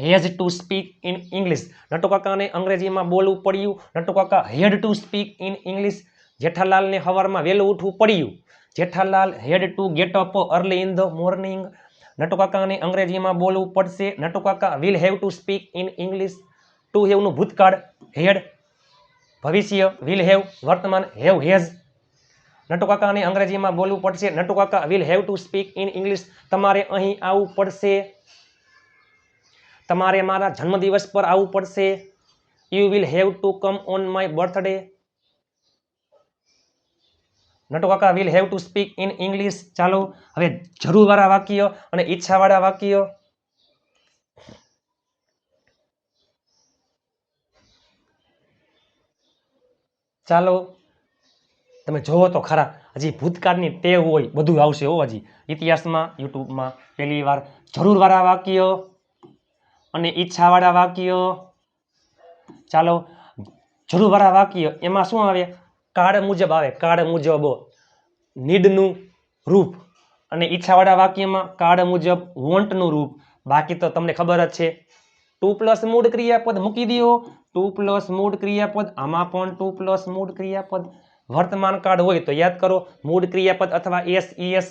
has to speak in English. Natu કાકાને અંગ્રેજીમાં બોલવું પડ્યું. Natu Kaka had to speak in English. જેઠાલાલને સવારમાં વહેલું ઉઠવું પડ્યું. Jethalal had to get up early in the morning. Natu કાકાને અંગ્રેજીમાં બોલવું પડશે. Natu Kaka will have to speak in English. To હેવનું ભૂતકાળ હેડ, ભવિષ્ય વિલ હેવ, વર્તમાન હેવ હેઝ. નટુ કાકાને અંગ્રેજીમાં બોલવું પડશે. Natu Kaka will have to speak in English. તમારે અહીં આવવું પડશે, તમારે મારા જન્મદિવસ પર આવવું પડશે. You will have to come on my birthday. Natu Kaka will have to speak in English. ચાલો હવે જરૂરવાળા વાક્ય અને ઈચ્છાવાળા વાક્ય. ચાલો તમે જોવો તો ખરા, હજી ભૂતકાળની ટેવ હોય બધું આવશે હો. હજી ઇતિહાસમાં યુટ્યુબમાં પહેલી વાર જરૂરવાળા વાક્ય અને ઈચ્છાવાળા વાક્ય. ચાલો જરૂરવાળા વાક્ય એમાં શું આવે? કાળ મુજબ આવે, કાળ મુજબ, નીડનું રૂપ. અને ઈચ્છાવાળા વાક્યમાં કાળ મુજબ વોન્ટનું રૂપ. બાકી તો તમને ખબર જ છે, ટુ પ્લસ મૂળ ક્રિયાપદ મૂકી દો, ટુ પ્લસ મૂળ ક્રિયાપદ, આમાં પણ ટુ પ્લસ મૂળ ક્રિયાપદ. વર્તમાન કાળ હોય તો યાદ કરો મૂળ ક્રિયાપદ અથવા એસ ઈએસ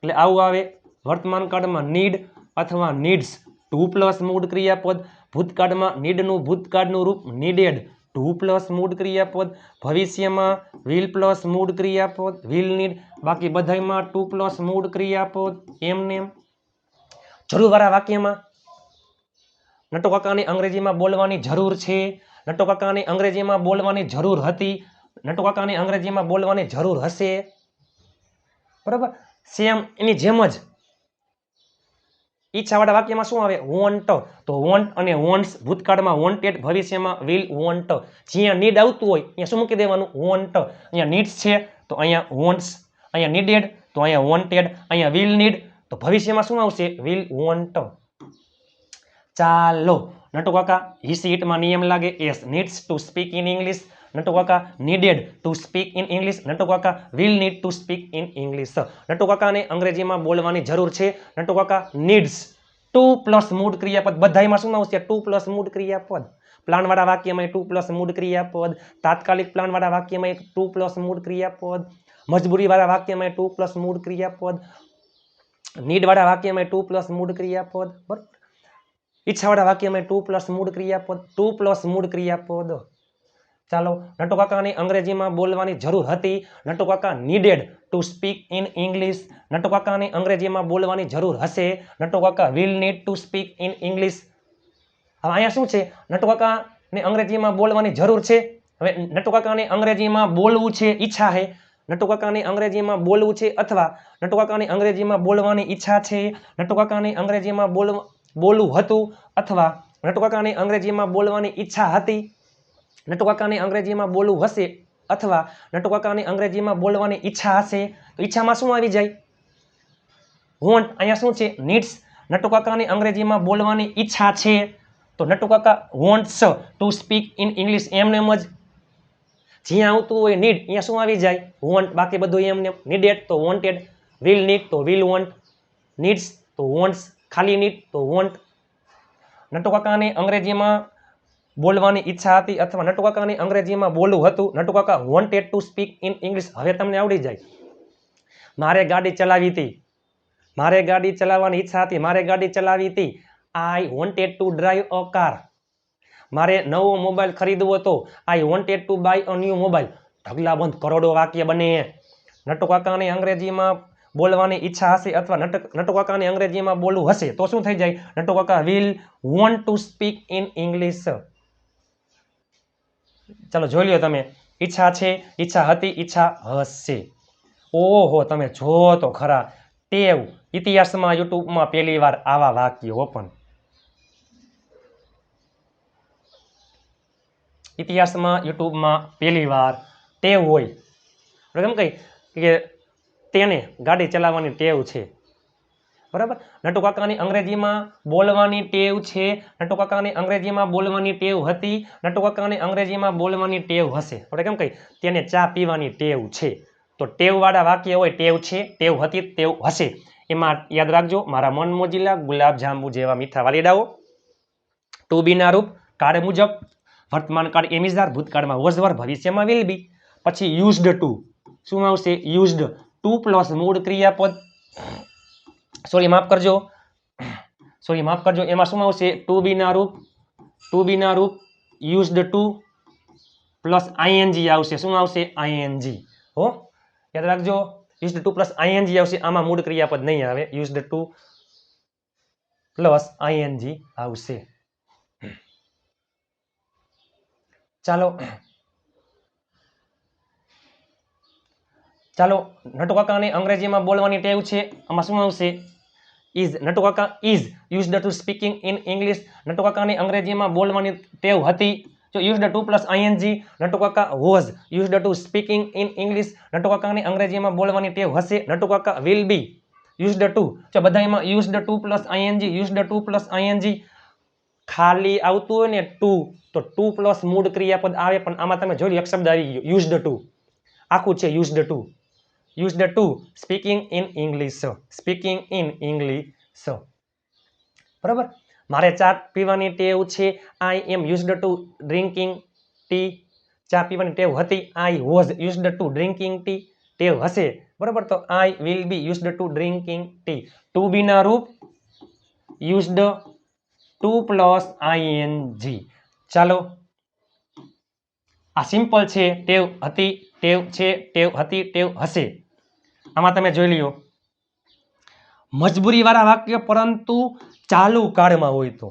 એટલે આવું આવે. વર્તમાન કાળમાં નીડ અથવા નીડ્સ ટુ પ્લસ મૂળ ક્રિયાપદ. ભૂતકાળમાં નીડનું ભૂતકાળનું રૂપ નીડેડ ટુ પ્લસ મૂળ ક્રિયાપદ. ભવિષ્યમાં વિલ પ્લસ મૂળ ક્રિયાપદ વિલ નીડ. બાકી બધાયમાં ટુ પ્લસ મૂળ ક્રિયાપદ. એમને એમ જરૂરવાળા વાક્યમાં નટુ કાકાને અંગ્રેજીમાં બોલવાની જરૂર છે, નટુ કાકાને અંગ્રેજીમાં બોલવાની જરૂર હતી, નટુ કાકાને અંગ્રેજીમાં બોલવાની જરૂર હશે. બરાબર, સેમ એની જેમ જ ઈચ્છાવાળા વાક્યમાં શું આવે? વોન્ટ. તો વોન્ટ અને વોન્ટ્સ ભૂતકાળમાં વોન્ટેડ, ભવિષ્યમાં વિલ વોન્ટ. જ્યાં નીડ આવતું હોય ત્યાં શું મૂકી દેવાનું? વોન્ટ. અહીંયા નીડ્સ છે તો અહીંયા વોન્ટ્સ, અહીંયા નીડેડ તો અહીંયા વોન્ટેડ, અહીંયા વિલ નીડ તો ભવિષ્યમાં શું આવશે? Will want. ચાલો નટુ કાકા હિસી ઇટમાં નિયમ લાગે. S needs to speak in English. Natu Kaka needed to speak in English. Natu Kaka will need to speak in English. Natu કાકાને અંગ્રેજીમાં બોલવાની જરૂર છે. નટુ કાકા નીડ્સ ટુ પ્લસ મૂળ ક્રિયાપદ. બધાયમાં શું આવશે? ટુ પ્લસ મૂળ ક્રિયાપદ. પ્લાનવાળા વાક્યમાં ટુ પ્લસ મૂળ ક્રિયાપદ. તાત્કાલિક પ્લાનવાળા વાક્યમાં ટુ પ્લસ મૂળ ક્રિયાપદ. મજબૂરીવાળા વાક્યમાં ટુ પ્લસ મૂળ ક્રિયાપદ. નીડવાળા વાક્યમાં ટુ પ્લસ મૂળ ક્રિયાપદ. બરાબર, ઈચ્છાવાળા વાક્યમાં ટુ પ્લસ મૂળ ક્રિયાપદ, ટુ પ્લસ મૂળ ક્રિયાપદ. ચાલો નટુ કાકાને અંગ્રેજીમાં બોલવાની જરૂર હતી. Natu Kaka needed to speak in English. Natu કાકાને અંગ્રેજીમાં બોલવાની જરૂર હશે. Natu Kaka will need to speak in English. હવે અહીંયા શું છે? નટુ કાકાને અંગ્રેજીમાં બોલવાની જરૂર છે. હવે નટુ કાકાને અંગ્રેજીમાં બોલવું છે, ઈચ્છા છે. નટુ કાકાને અંગ્રેજીમાં બોલવું છે અથવા નટુ કાકાને અંગ્રેજીમાં બોલવાની ઈચ્છા છે. નટુ કાકાને અંગ્રેજીમાં બોલવું હતું અથવા નટુ કાકાને અંગ્રેજીમાં બોલવાની ઈચ્છા હતી. નટુ કાકાને અંગ્રેજીમાં બોલવું હશે અથવા નટુ કાકાને અંગ્રેજીમાં બોલવાની ઈચ્છા હશે. તો ઈચ્છામાં શું આવી જાય? વોન્ટ. અહીંયા શું છે? નીડ્સ. નટુ કાકાને અંગ્રેજીમાં બોલવાની ઈચ્છા છે તો નટુ કાકા wants to speak in English. એમને એમ જ જ્યાં આવતું હોય નીડ અહીંયા શું આવી જાય? વોન્ટ. બાકી બધું એમને નીડેડ તો વોન્ટેડ, વિલ નીડ તો વિલ વોન્ટ, નીડ્સ તો વોન્ટ્સ, ખાલી નીડ તો વોન્ટ. નટુ કાકાને અંગ્રેજીમાં બોલવાની ઈચ્છા હતી અથવા નટુ કાકાને અંગ્રેજીમાં બોલવું હતું. નટુ કાકા wanted to speak in English. હવે તમને આવડી જાય. મારે ગાડી ચલાવી હતી, મારે ગાડી ચલાવવાની ઈચ્છા હતી, મારે ગાડી ચલાવી હતી. I wanted to drive a car. મારે નવો મોબાઈલ ખરીદવો હતો. I wanted to buy a new mobile. ઢગલાબંધ કરોડો વાક્ય બને. નટુ કાકાને અંગ્રેજીમાં બોલવાની ઈચ્છા હશે અથવા નટુ કાકાને અંગ્રેજીમાં બોલવું હશે તો શું થઈ જાય? નટુ Kaka will want to speak in English. ચાલો જોઈ લ્યો તમે. ઈચ્છા છે, ઈચ્છા હતી, ઈચ્છા હશે. ઓહો, તમે જો તો ખરા. ટેવ. ઇતિહાસમાં યુટ્યુબમાં પહેલી વાર આવા વાક્યો પણ. ઇતિહાસમાં યુટ્યુબમાં પહેલી વાર ટેવ હોય. કેમ કઈ કે તેને ગાડી ચલાવવાની ટેવ છે. બરાબર, નટુ કાકાની અંગ્રેજીમાં બોલવાની ટેવ છે. નટુ કાકાને અંગ્રેજીમાં બોલવાની ટેવ હતી. નટુ કાકાને અંગ્રેજીમાં બોલવાની ટેવ હશે. આપણે કેમ કઈ તેને ચા પીવાની ટેવ છે. તો ટેવવાળા વાક્ય હોય ટેવ છે, ટેવ હતી, ટેવ હશે. એમાં યાદ રાખજો મારા મન મોજીલા ગુલાબ જાંબુ જેવા મીઠા વાલીડાઓ. ટુ બી ના રૂપ કાળ મુજબ. વર્તમાન કાળ એમિઝાર, ભૂતકાળમાં વોઝ વર, ભવિષ્યમાં વિલ બી. પછી યુઝડ ટુ શું આવશે? યુઝડ ટુ પ્લસ મૂળ ક્રિયાપદ. સોરી માફ કરજો, એમાં શું આવશે? ટુ બી ના રૂપ, ટુ બી ના રૂપ યુઝડ ટુ પ્લસ આઈએનજી આવશે. શું આવશે? આઈએનજી. હો યાદ રાખજો, યુઝડ ટુ પ્લસ આઈએનજી આવશે. આમાં મૂળ ક્રિયાપદ નહીં આવે. યુઝડ ટુ પ્લસ આઈએનજી આવશે. ચાલો નટુ કાકાને અંગ્રેજીમાં બોલવાની ટેવ છે. આમાં શું આવશે? Is. Natu Kaka is used to speaking in English. Natu કાકાને અંગ્રેજીમાં બોલવાની ટેવ હતી. જો used to plus ING. Natu Kaka was used to speaking in English. Natu કાકાને અંગ્રેજીમાં બોલવાની ટેવ હશે. Natu Kaka will be used two. જો બધામાં used to plus ING, used to plus ING. ખાલી આવતું હોય ને ટુ તો ટુ પ્લસ મૂળ ક્રિયાપદ આવે. પણ આમાં તમે જોયું એક શબ્દ આવી ગયો યુઝડ ટુ. આખું છે used to. Used to speaking in English. Speaking in English. બરાબર, મારે ચા પીવાની ટેવ છે, I am used to drinking tea. ચા પીવાની ટેવ હતી, I was used to drinking tea. ટેવ હશે, બરાબર. તો I will be used to drinking tea. To be ના રૂપ યુઝડ ટુ પ્લસ આઈએનજી. ચાલો, આ સિમ્પલ છે. ટેવ હતી, ટેવ છે, ટેવ હતી, ટેવ હશે. આમાં તમે જોઈ લ્યો, મજબૂરી વાળા વાક્ય પરંતુ ચાલુ કાળમાં હોય તો,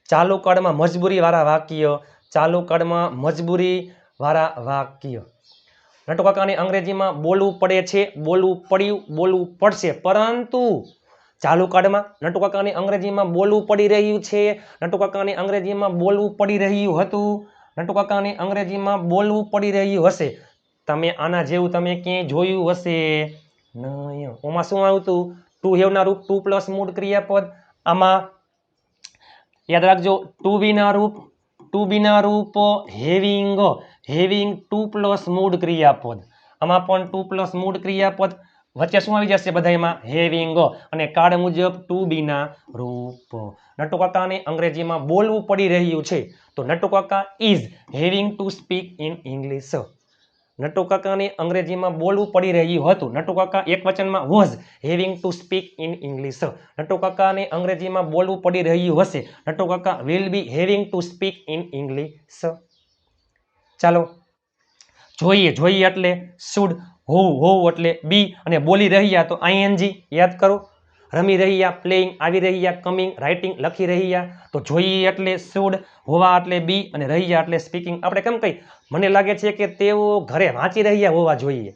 ચાલુ કાળમાં મજબૂરી વાળા વાક્ય, ચાલુ કાળમાં મજબૂરી વાળા વાક્ય. નટુ કાકાને અંગ્રેજીમાં બોલવું પડે છે, બોલવું પડ્યું, બોલવું પડશે, પરંતુ ચાલુ કાળમાં નટુ કાકાને અંગ્રેજીમાં બોલવું પડી રહ્યું છે, નટુ કાકાને અંગ્રેજીમાં બોલવું પડી રહ્યું હતું, નટુ કાકાને અંગ્રેજીમાં બોલવું પડી રહ્યું હશે. તમે આના જેવું તમે ક્યાંય જોયું હશે નહીં. ઓમાં શું આવતું? ટુ હેવ ના રૂપ ટુ પ્લસ મૂળ ક્રિયાપદ. આમાં યાદ રાખજો, ટુ બી ના રૂપ હેવિંગ, હેવિંગ ટુ પ્લસ મૂળ ક્રિયાપદ. આમાં પણ ટુ પ્લસ મૂળ ક્રિયાપદ. વચ્ચે શું આવી જશે બધામાં? હેવિંગ. અને કાળ મુજબ ટુ બી ના રૂપ. નટુ કાકાને અંગ્રેજીમાં બોલવું પડી રહ્યું છે, તો Natu Kaka is having to speak in English. Natu કાકાને અંગ્રેજીમાં બોલવું પડી રહ્યું હતું, નટુ કાકા એક વચનમાં was having to speak in English. Natu કાકાને અંગ્રેજીમાં બોલવું પડી રહ્યું હશે, Natu Kaka will be having to speak in English. ચાલો જોઈએ, જોઈએ એટલે શુડ, હોવું, હોવું એટલે બી, અને બોલી રહ્યા તો આઈએનજી. યાદ કરો, રમી રહ્યા પ્લેઇંગ, આવી રહ્યા કમિંગ, રાઇટિંગ લખી રહ્યા તો જોઈએ એટલે શુડ, હોવા એટલે બી, અને રહ્યા એટલે સ્પીકિંગ. આપણે કેમ કહી, મને લાગે છે કે તેઓ ઘરે વાંચી રહ્યા હોવા જોઈએ,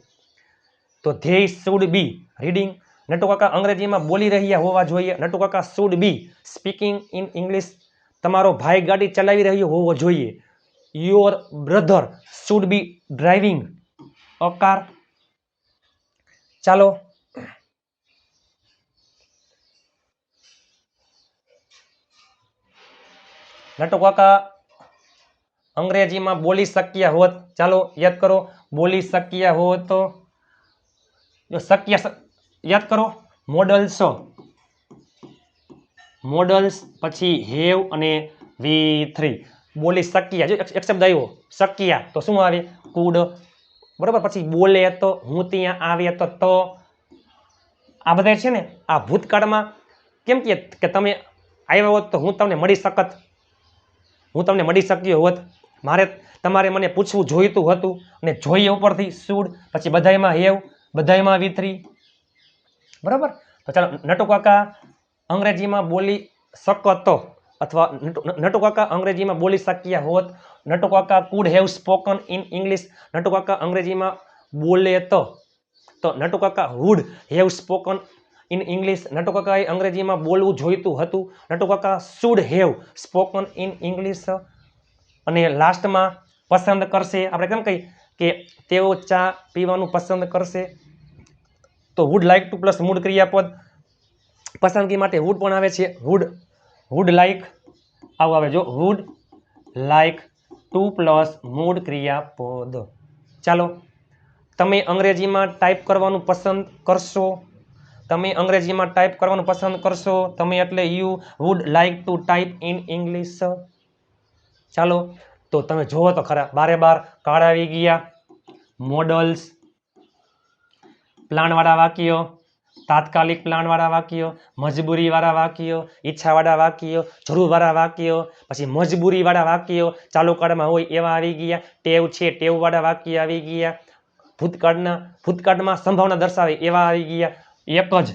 તો ધે શુડ બી રીડિંગ. નટુ કાકા અંગ્રેજીમાં બોલી રહ્યા હોવા જોઈએ, Natu Kaka should be speaking in English. તમારો ભાઈ ગાડી ચલાવી રહ્યો હોવો જોઈએ, your brother should be driving a car. ચાલો, નટુ કાકા અંગ્રેજીમાં બોલી શક્યા હોત. ચાલો યાદ કરો, બોલી શક્યા હોત તો શક્ય, યાદ કરો, મોડલ્સ, મોડલ્સ પછી હેવ અને V3. બોલી શક્યા, જો એક શબ્દ આવ્યો શક્યા તો શું આવે? કુડ. બરાબર. પછી બોલે તો હું ત્યાં આવે તો આ બધા છે ને, આ ભૂતકાળમાં કેમ કે તમે આવ્યા હોત તો હું તમને મળી શકત, હું તમને મળી શક્યો હોત, તમારે મને પૂછવું જોઈતું હતું, અને જોઈએ ઉપરથી શુડ, પછી બધાયમાં હેવ, બધાયમાં V3. બરાબર. તો ચાલો, નટુ કાકા અંગ્રેજીમાં બોલી શકતો, અથવા નટુ કાકા અંગ્રેજીમાં બોલી શક્યા હોત, Natu Kaka could have spoken in English. Natu Kaka અંગ્રેજીમાં બોલે તો Natu Kaka would have spoken in English. Natu કાકાએ અંગ્રેજીમાં બોલવું જોઈતું હતું, Natu Kaka should have spoken in English. અને લાસ્ટમાં પસંદ કરશે. આપણે કેમ કહી કે તેઓ ચા પીવાનું પસંદ કરશે, તો વુડ લાઇક ટુ પ્લસ મૂળ ક્રિયાપદ. પસંદગી માટે વુડ પણ આવે છે, વુડ લાઇક આવું આવે. જો વુડ લાઇક ટુ પ્લસ મૂળ ક્રિયાપદ. ચાલો, તમે અંગ્રેજીમાં ટાઈપ કરવાનું પસંદ કરશો, તમે અંગ્રેજીમાં ટાઈપ કરવાનું પસંદ કરશો, તમે એટલે you would like to type in English. ચાલો, તો તમે જુઓ તો ખરા, બારે બાર કાળ આવી ગયા. મોડલ્સ, પ્લાનવાળા વાક્યો, તાત્કાલિક પ્લાનવાળા વાક્યો, મજબૂરીવાળા વાક્યો, ઈચ્છાવાળા વાક્યો, જરૂરવાળા વાક્યો, પછી મજબૂરીવાળા વાક્યો ચાલુ કાળમાં હોય એવા આવી ગયા. ટેવ છે, ટેવવાળા વાક્ય આવી ગયા. ભૂતકાળમાં સંભાવના દર્શાવે એવા આવી ગયા. એક જ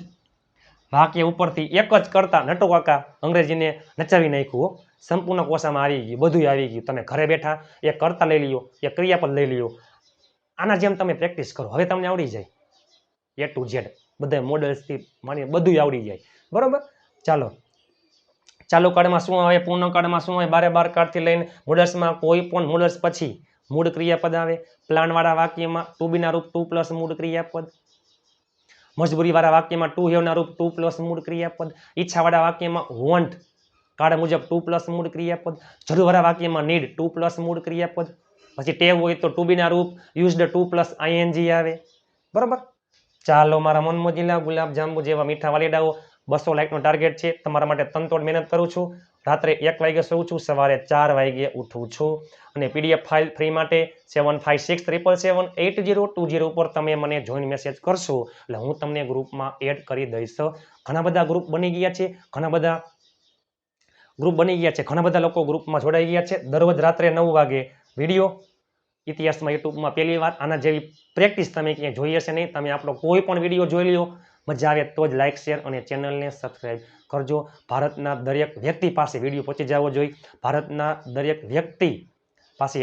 વાક્ય ઉપરથી એક જ કરતા નટુ કાકા અંગ્રેજીને નચાવી નાખ્યું. સંપૂર્ણ કોષામાં આવી ગયું, બધું આવી ગયું. તમે ઘરે બેઠા એક કરતા લઈ લ્યો, એક ક્રિયાપદ લઈ લ્યો, આના જેમ તમે પ્રેક્ટિસ કરો, હવે તમને આવડી જાય A to Z, બધા મોડલ્સથી માની બધું આવડી જાય. બરોબર. ચાલો, ચાલુ કાળમાં શું આવે, પૂર્ણ કાળમાં શું આવે, બારે બાર કાળથી લઈને મોડલ્સમાં કોઈ પણ મોડલ્સ પછી મૂળ ક્રિયાપદ આવે. પ્લાનવાળા વાક્યમાં ટુ બીના રૂપ ટુ પ્લસ મૂળ ક્રિયાપદ. મજબૂરીવાળા વાક્યમાં ટુ હેવના રૂપ ટુ પ્લસ મૂળ ક્રિયાપદ. ઈચ્છાવાળા વાક્યમાં વોન્ટ કાળ મુજબ ટુ પ્લસ મૂળ ક્રિયાપદ. જરૂરવાળા વાક્યમાં નીડ ટુ પ્લસ મૂળ ક્રિયાપદ. પછી ટેવ હોય તો ટુ બીના રૂપ યુઝડ ટુ પ્લસ ING આવે. બરોબર. ચાલો, મારા મનમોજીલા ગુલાબ જાંબુ જેવા મીઠા વાલીડાઓ, 200 લાઈકનો ટાર્ગેટ છે. તમારા માટે તનતોડ મહેનત કરું છું. રાત્રે 1 વાગે સૂવું છું, સવારે 4 વાગે ઉઠું છું. અને પીડીએફ ફાઇલ ફ્રી માટે 7567778020 ઉપર તમે મને જોઈન મેસેજ કરશો એટલે હું તમને ગ્રુપમાં એડ કરી દઈશ. ઘણા બધા ગ્રુપ બની ગયા છે, ઘણા બધા લોકો ગ્રુપમાં જોડાઈ ગયા છે. દરરોજ રાત્રે 9 વાગે વિડીયો ઇતિહાસમાં યુટ્યુબમાં પહેલી વાર આના જેવી પ્રેક્ટિસ તમે ક્યાંય જોઈ હશે નહીં. તમે આપણો કોઈ પણ વિડીયો જોઈ લ્યો, મજા આવે તો જ લાઇક શેર અને ચેનલને સબસ્ક્રાઈબ કરજો. ભારતના દરેક વ્યક્તિ પાસે વિડીયો પહોંચી જવો જોઈએ. ભારતના દરેક વ્યક્તિ પાસે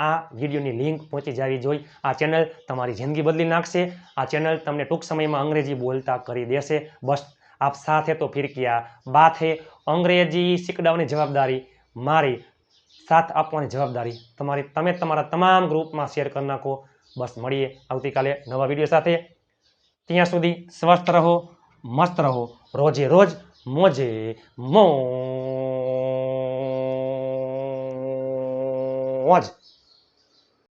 આ વિડીયોની લિંક પહોંચી જવી જોઈએ. આ ચેનલ તમારી જિંદગી બદલી નાખશે. આ ચેનલ તમને ટૂંક સમયમાં અંગ્રેજી બોલતા કરી દેશે. બસ આપ સાથ હે તો ફિર ક્યા બાત હે. અંગ્રેજી શીખડાવવાની જવાબદારી મારી, સાથ આપવાની જવાબદારી તમારી. તમે તમારા તમામ ગ્રુપમાં શેર કરી નાખો. બસ મળીએ આવતીકાલે નવા વિડીયો સાથે. ત્યાં સુધી સ્વસ્થ રહો, મસ્ત રહો, રોજે રોજ મોજે મોજ.